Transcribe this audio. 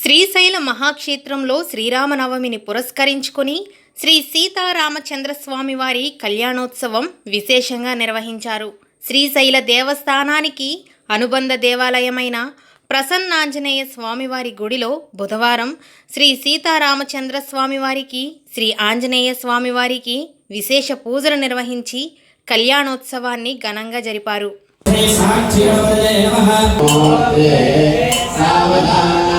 శ్రీశైల మహాక్షేత్రంలో శ్రీరామనవమిని పురస్కరించుకొని శ్రీ సీతారామచంద్రస్వామి వారి కళ్యాణోత్సవం విశేషంగా నిర్వహించారు. శ్రీశైల దేవస్థానానికి అనుబంధ దేవాలయమైన ప్రసన్నాంజనేయ స్వామివారి గుడిలో బుధవారం శ్రీ సీతారామచంద్రస్వామి వారికి, శ్రీ ఆంజనేయ స్వామివారికి విశేష పూజలు నిర్వహించి కళ్యాణోత్సవాన్ని ఘనంగా జరిపారు. सावधान